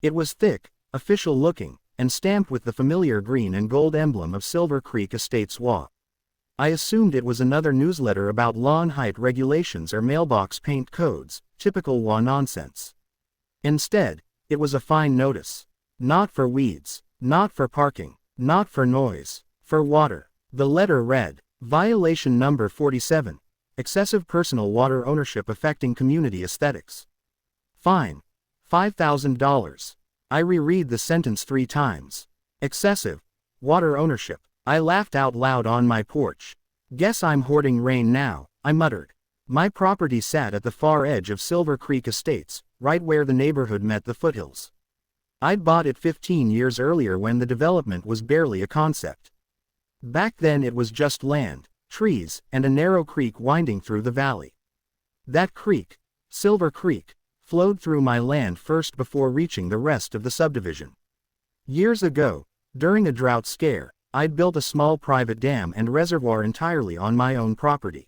It was thick, official-looking, and stamped with the familiar green and gold emblem of Silver Creek Estates HOA. I assumed it was another newsletter about lawn height regulations or mailbox paint codes, typical HOA nonsense. Instead, it was a fine notice. Not for weeds, not for parking, not for noise, for water. The letter read, Violation number 47, excessive personal water ownership affecting community aesthetics. Fine. $5,000. I reread the sentence 3 times. Excessive water ownership. I laughed out loud on my porch. Guess I'm hoarding rain now, I muttered. My property sat at the far edge of Silver Creek Estates, right where the neighborhood met the foothills. I'd bought it 15 years earlier when the development was barely a concept. Back then it was just land, trees, and a narrow creek winding through the valley. That creek, Silver Creek, flowed through my land first before reaching the rest of the subdivision. Years ago, during a drought scare, I'd built a small private dam and reservoir entirely on my own property.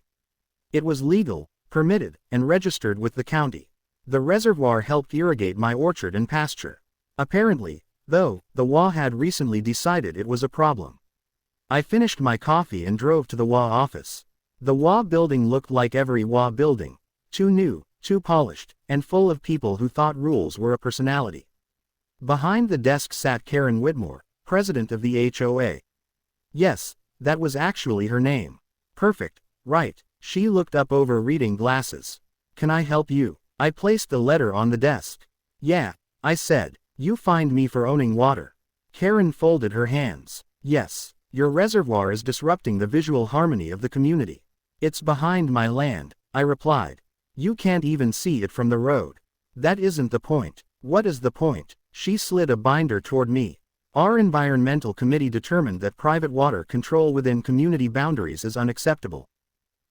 It was legal, permitted, and registered with the county. The reservoir helped irrigate my orchard and pasture. Apparently, though, the HOA had recently decided it was a problem. I finished my coffee and drove to the HOA office. The HOA building looked like every HOA building. Too new, too polished, and full of people who thought rules were a personality. Behind the desk sat Karen Whitmore, president of the HOA. Yes, that was actually her name. Perfect, right, she looked up over reading glasses. Can I help you? I placed the letter on the desk. Yeah, I said, you fined me for owning water. Karen folded her hands. Yes, your reservoir is disrupting the visual harmony of the community. It's behind my land, I replied. You can't even see it from the road. That isn't the point. What is the point? She slid a binder toward me. Our environmental committee determined that private water control within community boundaries is unacceptable.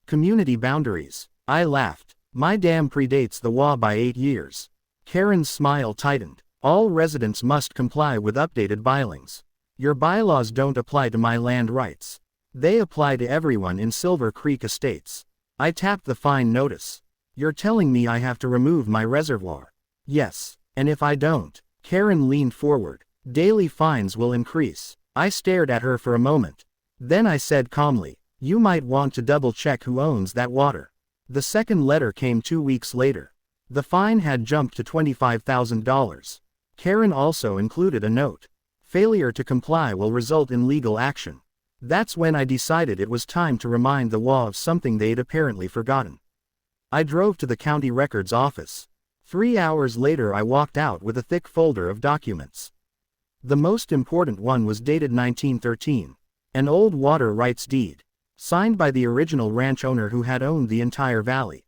Community boundaries. I laughed. My dam predates the HOA by 8 years. Karen's smile tightened. All residents must comply with updated bylings. Your bylaws don't apply to my land rights. They apply to everyone in Silver Creek Estates. I tapped the fine notice. You're telling me I have to remove my reservoir? Yes, and if I don't? Karen leaned forward. Daily fines will increase. I stared at her for a moment. Then I said calmly, you might want to double-check who owns that water. The second letter came 2 weeks later. The fine had jumped to $25,000. Karen also included a note. Failure to comply will result in legal action. That's when I decided it was time to remind the HOA of something they'd apparently forgotten. I drove to the county records office. 3 hours later I walked out with a thick folder of documents. The most important one was dated 1913. An old water rights deed. Signed by the original ranch owner who had owned the entire valley.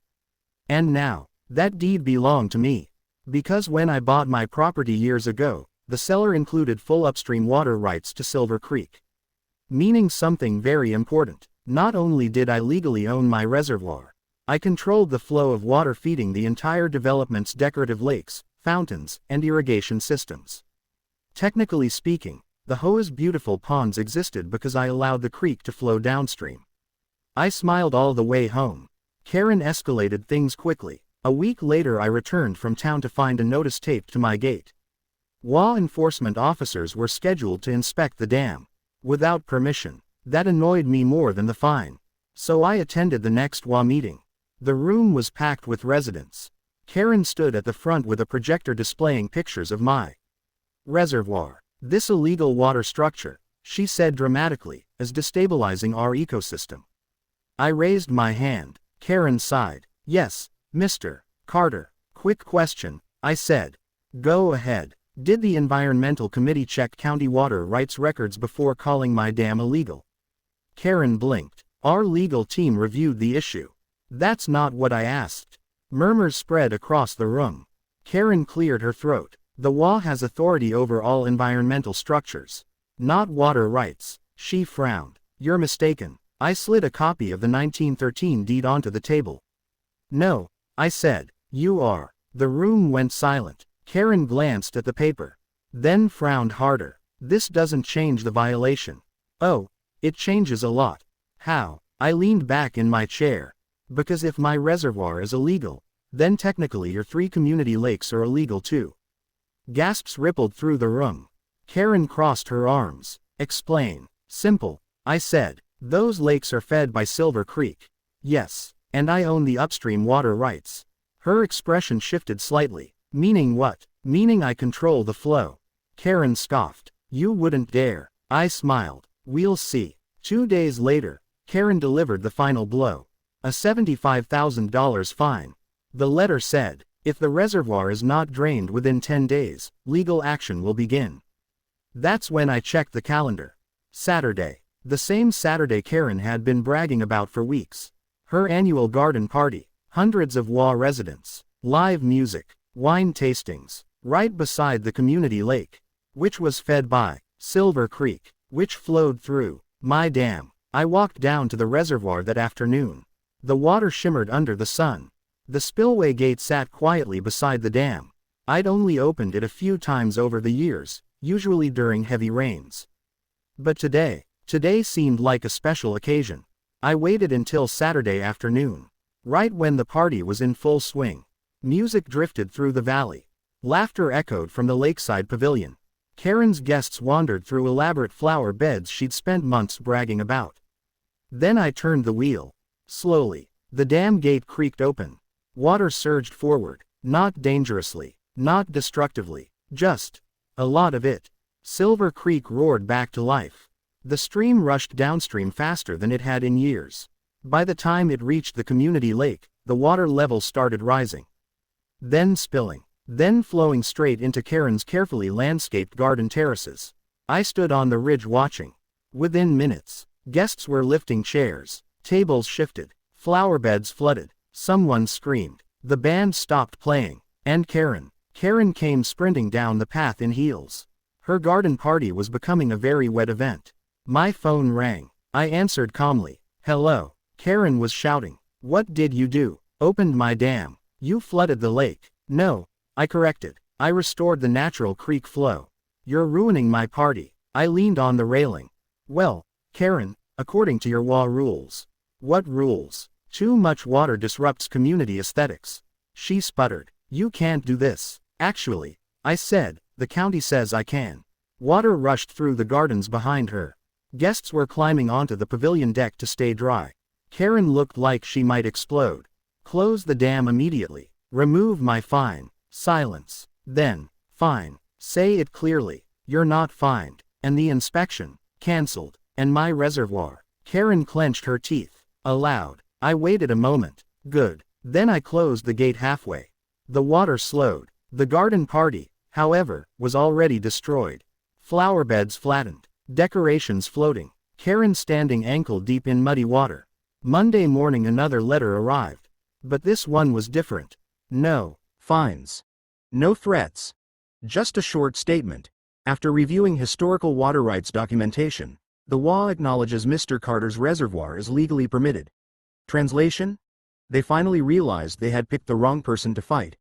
And now, that deed belonged to me. Because when I bought my property years ago, the seller included full upstream water rights to Silver Creek. Meaning something very important. Not only did I legally own my reservoir, I controlled the flow of water feeding the entire development's decorative lakes, fountains, and irrigation systems. Technically speaking, the HOA's beautiful ponds existed because I allowed the creek to flow downstream. I smiled all the way home. Karen escalated things quickly. A week later I returned from town to find a notice taped to my gate. HOA enforcement officers were scheduled to inspect the dam. Without permission. That annoyed me more than the fine. So I attended the next HOA meeting. The room was packed with residents. Karen stood at the front with a projector displaying pictures of my reservoir. This illegal water structure, she said dramatically, is destabilizing our ecosystem. I raised my hand. Karen sighed. Yes, Mr. Carter. Quick question, I said. Go ahead. Did the Environmental Committee check county water rights records before calling my dam illegal? Karen blinked. Our legal team reviewed the issue. That's not what I asked. Murmurs spread across the room. Karen cleared her throat. The HOA has authority over all environmental structures. Not water rights. She frowned. You're mistaken. I slid a copy of the 1913 deed onto the table. No, I said. You are. The room went silent. Karen glanced at the paper. Then frowned harder. This doesn't change the violation. Oh, it changes a lot. How? I leaned back in my chair. Because if my reservoir is illegal, then technically your 3 community lakes are illegal too. Gasps rippled through the room. Karen crossed her arms. Explain. Simple, I said. Those lakes are fed by Silver Creek. Yes, and I own the upstream water rights. Her expression shifted slightly. Meaning what? Meaning I control the flow. Karen scoffed. You wouldn't dare. I smiled. We'll see. 2 days later, Karen delivered the final blow. A $75,000 fine. The letter said, if the reservoir is not drained within 10 days, legal action will begin. That's when I checked the calendar. Saturday. The same Saturday Karen had been bragging about for weeks. Her annual garden party. Hundreds of HOA residents. Live music. Wine tastings. Right beside the community lake. Which was fed by Silver Creek. Which flowed through my dam. I walked down to the reservoir that afternoon. The water shimmered under the sun. The spillway gate sat quietly beside the dam. I'd only opened it a few times over the years, usually during heavy rains. But today seemed like a special occasion. I waited until Saturday afternoon. Right when the party was in full swing. Music drifted through the valley. Laughter echoed from the lakeside pavilion. Karen's guests wandered through elaborate flower beds she'd spent months bragging about. Then I turned the wheel. Slowly. The dam gate creaked open. Water surged forward. Not dangerously. Not destructively. Just a lot of it. Silver Creek roared back to life. The stream rushed downstream faster than it had in years. By the time it reached the community lake, the water level started rising. Then spilling. Then flowing straight into Karen's carefully landscaped garden terraces. I stood on the ridge watching. Within minutes, guests were lifting chairs. Tables shifted. Flower beds flooded. Someone screamed. The band stopped playing. And Karen came sprinting down the path in heels. Her garden party was becoming a very wet event. My phone rang. I answered calmly. Hello. Karen was shouting. What did you do? Opened my dam. You flooded the lake. No. I corrected. I restored the natural creek flow. You're ruining my party. I leaned on the railing. Well, Karen, according to your HOA rules. What rules? Too much water disrupts community aesthetics. She sputtered. You can't do this. Actually, I said, the county says I can. Water rushed through the gardens behind her. Guests were climbing onto the pavilion deck to stay dry. Karen looked like she might explode. Close the dam immediately. Remove my fine. Silence. Then, fine. Say it clearly. You're not fined. And the inspection. Cancelled. And my reservoir. Karen clenched her teeth. Aloud. I waited a moment. Good. Then I closed the gate halfway. The water slowed. The garden party, however, was already destroyed. Flower beds flattened. Decorations floating. Karen standing ankle deep in muddy water. Monday morning another letter arrived. But this one was different. No fines. No threats. Just a short statement. After reviewing historical water rights documentation, the HOA acknowledges Mr. Carter's reservoir is legally permitted. Translation? They finally realized they had picked the wrong person to fight.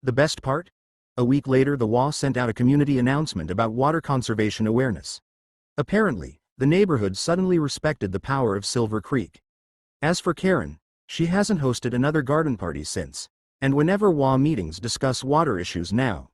The best part? A week later the HOA sent out a community announcement about water conservation awareness. Apparently, the neighborhood suddenly respected the power of Silver Creek. As for Karen, she hasn't hosted another garden party since, and whenever HOA meetings discuss water issues now,